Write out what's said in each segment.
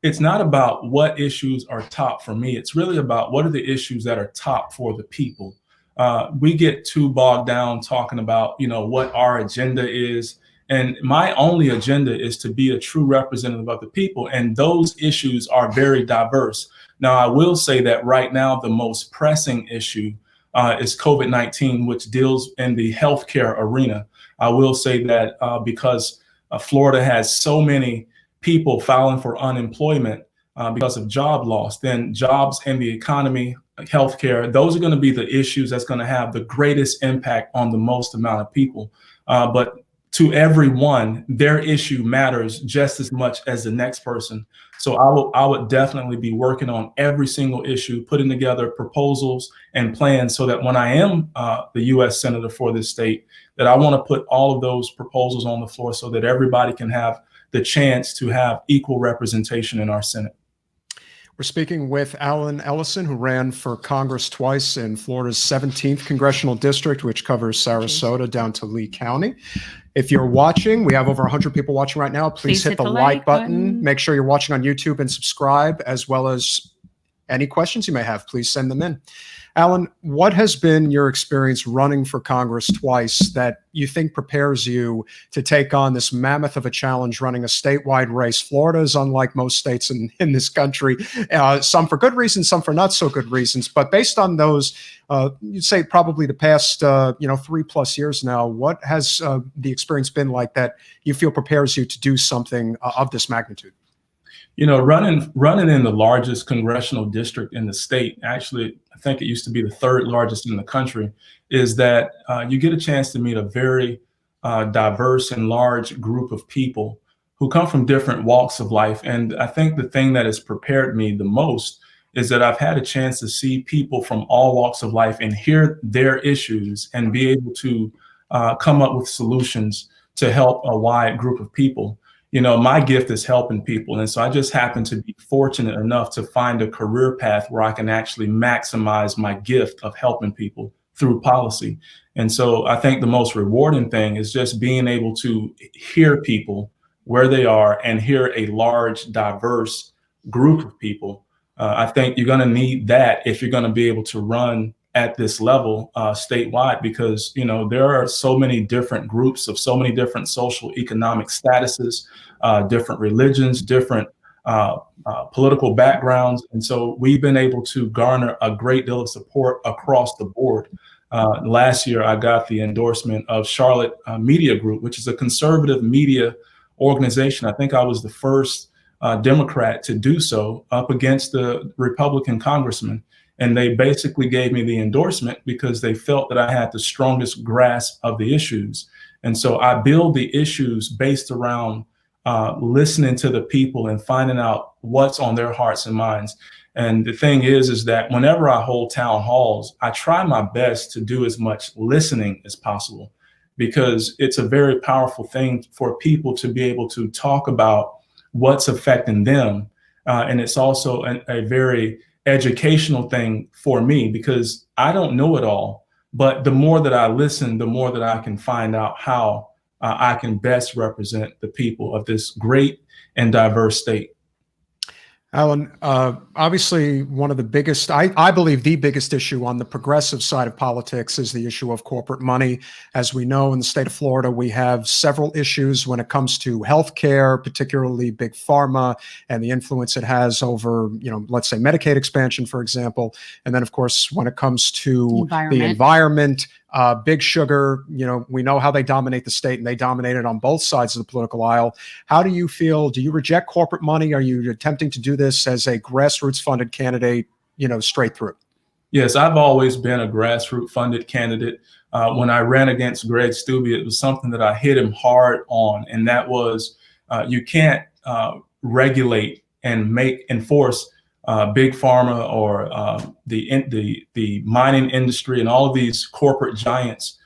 it's not about what issues are top for me. It's really about what are the issues that are top for the people. We get too bogged down talking about, what our agenda is. And my only agenda is to be a true representative of the people. And those issues are very diverse. Now, I will say that right now, the most pressing issue is COVID-19, which deals in the healthcare arena. I will say that because Florida has so many people filing for unemployment because of job loss, then jobs in the economy, healthcare, those are going to be the issues that's going to have the greatest impact on the most amount of people. But to everyone, their issue matters just as much as the next person. So I would definitely be working on every single issue, putting together proposals and plans so that when I am the U.S. Senator for this state, that I want to put all of those proposals on the floor so that everybody can have the chance to have equal representation in our Senate. We're speaking with Alan Ellison, who ran for Congress twice in Florida's 17th Congressional District, which covers Sarasota down to Lee County. If you're watching, we have over 100 people watching right now. Please hit the like button. Make sure you're watching on YouTube and subscribe, as well as any questions you may have. Please send them in. Alan, what has been your experience running for Congress twice that you think prepares you to take on this mammoth of a challenge running a statewide race? Florida is unlike most states in this country, some for good reasons, some for not so good reasons. But based on those, you'd say probably the past 3+ years now, what has the experience been like that you feel prepares you to do something of this magnitude? Running in the largest congressional district in the state, actually, I think it used to be the third largest in the country, is that you get a chance to meet a very diverse and large group of people who come from different walks of life. And I think the thing that has prepared me the most is that I've had a chance to see people from all walks of life and hear their issues and be able to come up with solutions to help a wide group of people. My gift is helping people. And so I just happen to be fortunate enough to find a career path where I can actually maximize my gift of helping people through policy. And so I think the most rewarding thing is just being able to hear people where they are and hear a large, diverse group of people. I think you're going to need that if you're going to be able to run at this level statewide, because there are so many different groups of so many different social economic statuses, different religions, different political backgrounds. And so we've been able to garner a great deal of support across the board. Last year, I got the endorsement of Charlotte Media Group, which is a conservative media organization. I think I was the first Democrat to do so up against the Republican congressman. And they basically gave me the endorsement because they felt that I had the strongest grasp of the issues. And so I build the issues based around listening to the people and finding out what's on their hearts and minds. And the thing is that whenever I hold town halls, I try my best to do as much listening as possible, because it's a very powerful thing for people to be able to talk about what's affecting them. And it's also a very educational thing for me, because I don't know it all. But the more that I listen, the more that I can find out how I can best represent the people of this great and diverse state. Alan, obviously one of the biggest, I believe the biggest issue on the progressive side of politics is the issue of corporate money. As we know, in the state of Florida, we have several issues when it comes to healthcare, particularly big pharma and the influence it has over, let's say Medicaid expansion, for example. And then, of course, when it comes to the environment, big sugar, we know how they dominate the state, and they dominate it on both sides of the political aisle. How do you feel? Do you reject corporate money? Are you attempting to do this as a grassroots funded candidate, straight through? Yes, I've always been a grassroots funded candidate. When I ran against Greg Steube, it was something that I hit him hard on, and that was you can't regulate and enforce big pharma or the mining industry and all of these corporate giants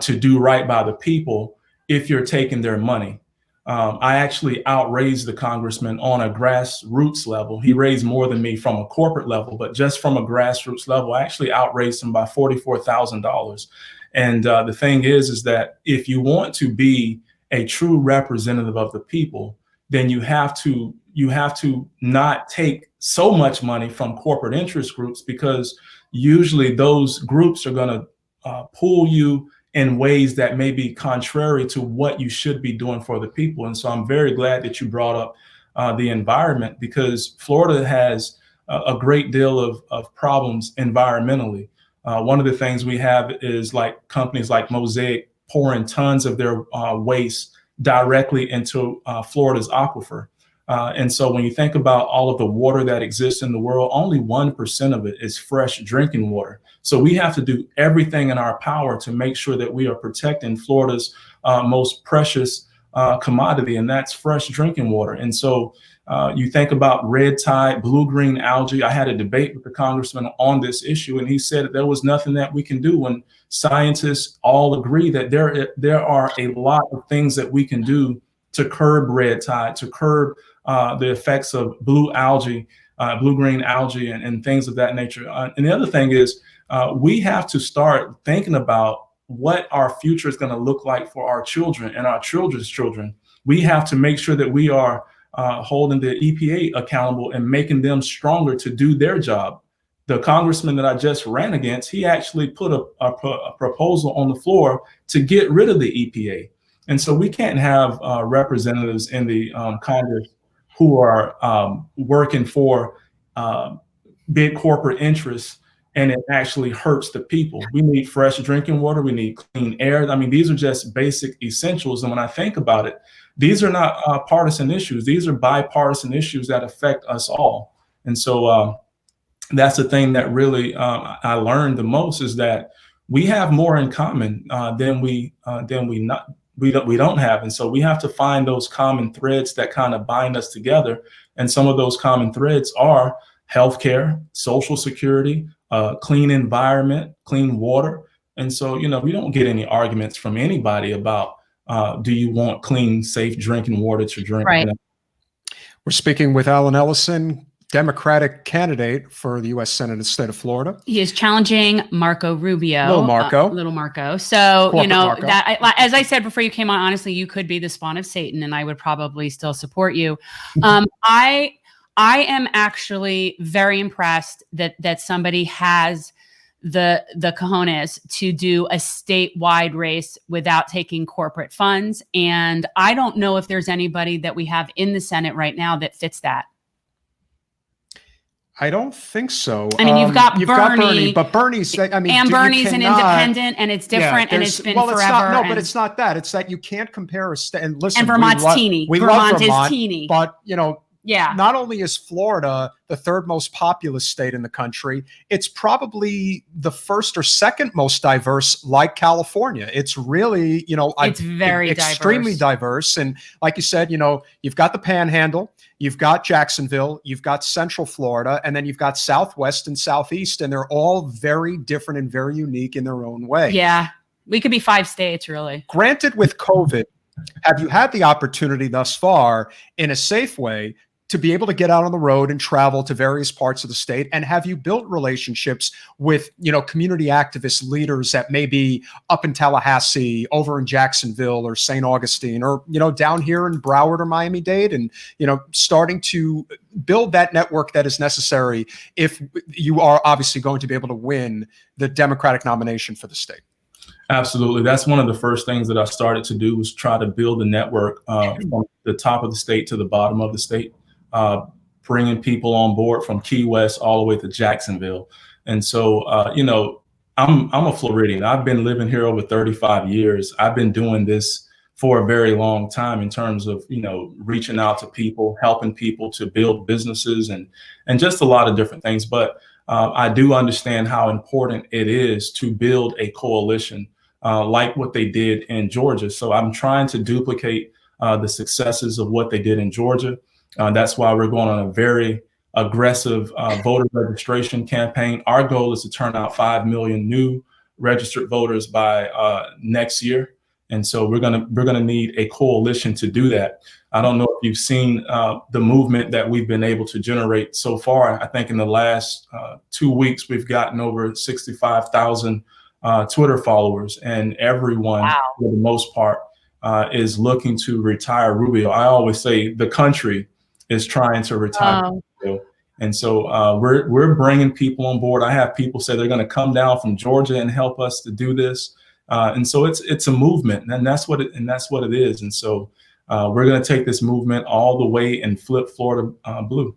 to do right by the people if you're taking their money. I actually outraised the congressman on a grassroots level. He raised more than me from a corporate level, but just from a grassroots level, I actually outraised him by $44,000. And the thing is that if you want to be a true representative of the people, then you have to not take so much money from corporate interest groups, because usually those groups are going to pull you in ways that may be contrary to what you should be doing for the people. And so I'm very glad that you brought up the environment, because Florida has a great deal of problems environmentally. One of the things we have is like companies like Mosaic pouring tons of their waste directly into Florida's aquifer. And so when you think about all of the water that exists in the world, only 1% of it is fresh drinking water. So we have to do everything in our power to make sure that we are protecting Florida's most precious commodity, and that's fresh drinking water. And so you think about red tide, blue-green algae. I had a debate with the congressman on this issue, and he said that there was nothing that we can do, when scientists all agree that there are a lot of things that we can do to curb red tide, to curb the effects of blue-green algae and things of that nature. And the other thing is we have to start thinking about what our future is going to look like for our children and our children's children. We have to make sure that we are holding the EPA accountable and making them stronger to do their job. The congressman that I just ran against, he actually put a proposal on the floor to get rid of the EPA. And so we can't have representatives in the Congress who are working for big corporate interests, and it actually hurts the people. We need fresh drinking water. We need clean air. I mean, these are just basic essentials. And when I think about it, these are not partisan issues. These are bipartisan issues that affect us all. And so that's the thing that really I learned the most, is that we have more in common than we don't have. And so we have to find those common threads that kind of bind us together. And some of those common threads are healthcare, social security, clean environment, clean water. And so, we don't get any arguments from anybody about do you want clean, safe drinking water to drink? Right. We're speaking with Alan Ellison, Democratic candidate for the U.S. Senate in the state of Florida. He is challenging Marco Rubio. Little Marco. So, Corporate Marco. that as I said before you came on, honestly, you could be the spawn of Satan, and I would probably still support you. I am actually very impressed that somebody has the cojones to do a statewide race without taking corporate funds. And I don't know if there's anybody that we have in the Senate right now that fits that. I don't think so. I mean, you've got Bernie, but Bernie's, I mean, and Bernie's an independent, and it's different, and it's been forever. But it's not that. It's that you can't compare a state. And listen, and Vermont's teeny. Vermont is teeny. But, yeah. Not only is Florida the third most populous state in the country, it's probably the first or second most diverse, like California. It's really, it's very extremely diverse. And like you said, you've got the Panhandle, you've got Jacksonville, you've got Central Florida, and then you've got Southwest and Southeast, and they're all very different and very unique in their own way. Yeah, we could be 5 states, really. Granted, with COVID, have you had the opportunity thus far, in a safe way, to be able to get out on the road and travel to various parts of the state? And have you built relationships with, community activist leaders that may be up in Tallahassee, over in Jacksonville or St. Augustine, or, down here in Broward or Miami-Dade, and, starting to build that network that is necessary if you are obviously going to be able to win the Democratic nomination for the state? Absolutely. That's one of the first things that I started to do, was try to build a network from the top of the state to the bottom of the state. Bringing people on board from Key West all the way to Jacksonville. And so, I'm a Floridian. I've been living here over 35 years. I've been doing this for a very long time in terms of, reaching out to people, helping people to build businesses and just a lot of different things. But I do understand how important it is to build a coalition like what they did in Georgia. So I'm trying to duplicate the successes of what they did in Georgia. That's why we're going on a very aggressive voter registration campaign. Our goal is to turn out 5 million new registered voters by next year. And so we're gonna need a coalition to do that. I don't know if you've seen the movement that we've been able to generate so far. I think in the last 2 weeks, we've gotten over 65,000 Twitter followers, and everyone, for the most part, is looking to retire Rubio. I always say the country is trying to retire Rubio. And so we're bringing people on board. I have people say they're going to come down from Georgia and help us to do this. And so it's a movement, and that's what it is. And so we're going to take this movement all the way and flip Florida blue.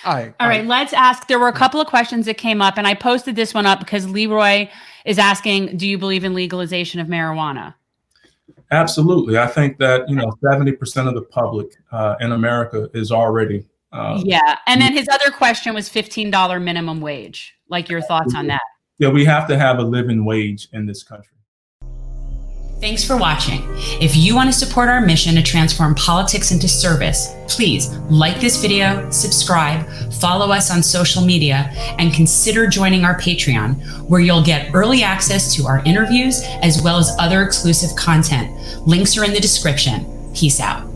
All right, let's ask. There were a couple of questions that came up, and I posted this one up because Leroy is asking, do you believe in legalization of marijuana? Absolutely. I think that, 70% of the public in America is already. Yeah. And then his other question was $15 minimum wage. Like, your thoughts on that? Yeah, we have to have a living wage in this country. Thanks for watching. If you want to support our mission to transform politics into service, please like this video, subscribe, follow us on social media, and consider joining our Patreon, where you'll get early access to our interviews as well as other exclusive content. Links are in the description. Peace out.